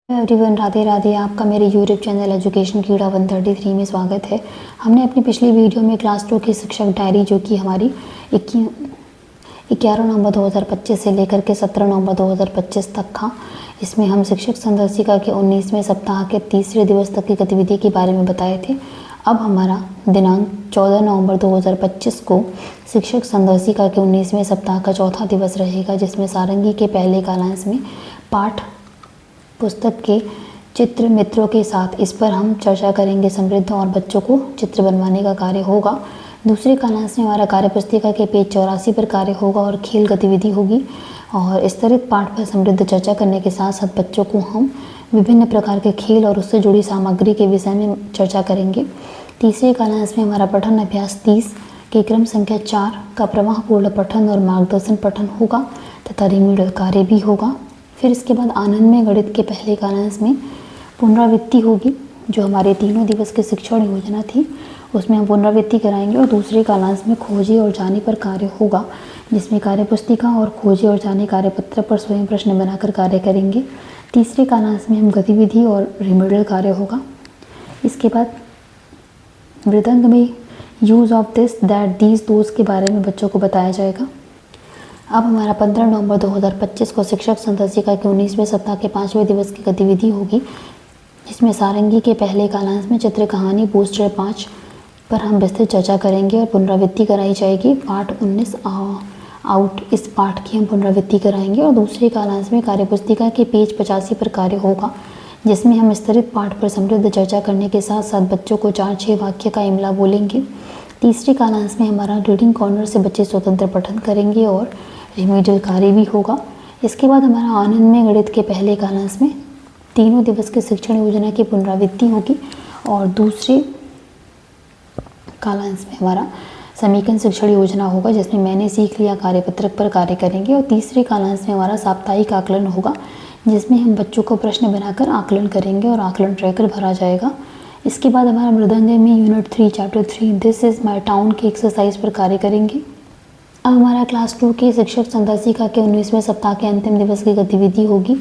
Everyone, Radhe Radhe. आपका मेरे YouTube channel education कीड़ा 133 में स्वागत है। हमने अपनी पिछली वीडियो में क्लास 2 की शिक्षक डायरी जो कि हमारी 11 नवंबर 2025 से लेकर के 17 नवंबर 2025 तक था। इसमें हम शिक्षक संदर्शिका के 19वें सप्ताह के तीसरे दिवस तक की गतिविधि के बारे में बताए थे। अब हमारा दिनांक 14 नवंबर 2025 को शिक्षक संदर्शिका के 19वें सप्ताह का चौथा दिवस रहेगा, जिसमें सारंगी के पहले कालांश में पाठ पुस्तक के चित्र मित्रों के साथ इस पर हम चर्चा करेंगे। समृद्ध और बच्चों को चित्र बनवाने का कार्य होगा। दूसरे कालांश में हमारा कार्य पुस्तिका के पेज 84 पर कार्य होगा और खेल गतिविधि होगी। और स्तरित पाठ पर समृद्ध चर्चा करने के साथ साथ बच्चों को हम विभिन्न प्रकार के खेल और उससे जुड़ी सामग्री के विषय में चर्चा करेंगे। तीसरे कालांश में हमारा पठन अभ्यास 30 के क्रम संख्या 4 का प्रवाहपूर्ण पठन और मार्गदर्शन पठन होगा तथा रिमीडियल कार्य भी होगा। फिर इसके बाद आनंद में गणित के पहले कालांश में पुनरावृत्ति होगी। जो हमारे तीनों दिवस की शिक्षण योजना थी उसमें हम पुनरावृत्ति कराएंगे। और दूसरे कालांश में खोजे और जाने पर कार्य होगा, जिसमें कार्यपुस्तिका और खोजे और जाने कार्यपत्र पर स्वयं प्रश्न बनाकर कार्य करेंगे। तीसरे कालांश में हम गतिविधि और रिमीडियल कार्य होगा। इसके बाद मृदंग में use of this that these those के बारे में बच्चों को बताया जाएगा। अब हमारा 15 नवंबर 2025 को शिक्षक संदर्शिका के 19वें सप्ताह के 5वें दिवस की गतिविधि होगी, जिसमें सारंगी के पहले कालांश में चित्र कहानी पोस्टर 5 पर हम विस्तृत चर्चा करेंगे और पुनरावृत्ति कराई जाएगी। पाठ 19 आउट इस पाठ की हम पुनरावृत्ति कराएंगे। और दूसरे कालांश में कार्यपुस्तिका के पेज 85 पर कार्य होगा, जिसमें हम स्तरित पाठ पर समृद्ध चर्चा करने के साथ साथ बच्चों को 4-6 वाक्य का इमला बोलेंगे। तीसरे कालांश में हमारा रीडिंग कॉर्नर से बच्चे स्वतंत्र पठन करेंगे और रिमीडियल कार्य भी होगा। इसके बाद हमारा आनंद में गणित के पहले कालांश में तीनों दिवस के शिक्षण योजना की पुनरावृत्ति होगी। और दूसरे कालांश में हमारा समीकरण शिक्षण योजना होगा, जिसमें मैंने सीख लिया कार्यपत्रक पर कार्य करेंगे। और तीसरे कालांश में हमारा साप्ताहिक आकलन होगा, जिसमें हम बच्चों को प्रश्न बनाकर आकलन करेंगे और आकलन ट्रैकर भरा जाएगा। इसके बाद हमारा मृदंग में unit 3 chapter 3 this is my town के एक्सरसाइज पर कार्य करेंगे। अब हमारा क्लास 2 के शिक्षक संदर्शिका के 19वें सप्ताह के अंतिम दिवस की गतिविधि होगी,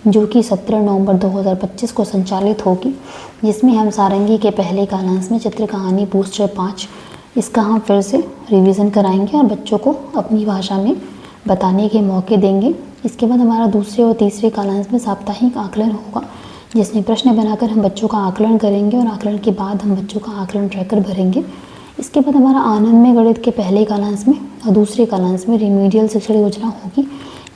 जो कि 17 नवंबर 2025 को संचालित होगी, जिसमें हम सारंगी के पहले कालांश में चित्र कहानी पोस्टर 5 इसका हम फिर से रिवीजन कराएंगे और बच्चों को अपनी भाषा में बताने के मौके देंगे। इसके बाद हमारा दूसरे और तीसरे कालांश में साप्ताहिक आकलन होगा, जिसमें प्रश्न बनाकर हम बच्चों का आकलन करेंगे और आकलन के बाद हम बच्चों का आकलन ट्रैकर भरेंगे। इसके बाद हमारा आनंद में गणित के पहले कालांश में और दूसरे कालांश में रिमीडियल शिक्षण योजना होगी,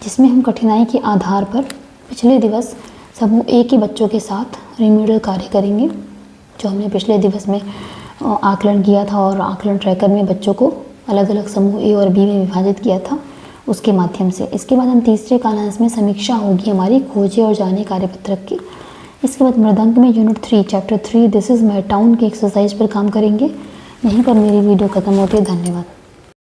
जिसमें हम कठिनाई के आधार पर पिछले दिवस समूह ए के बच्चों के साथ रिमीडियल कार्य करेंगे, जो हमने पिछले दिवस में आकलन किया था और आकलन ट्रैकर में बच्चों को अलग अलग समूह ए और बी में विभाजित किया था उसके माध्यम से। इसके बाद हम तीसरे कालांश में समीक्षा होगी हमारी खोजे और जाने कार्यपत्रक की। इसके बाद मृदंग में unit 3 chapter 3 this is my town के एक्सरसाइज पर काम करेंगे। यहीं पर मेरी वीडियो खत्म होती है। धन्यवाद।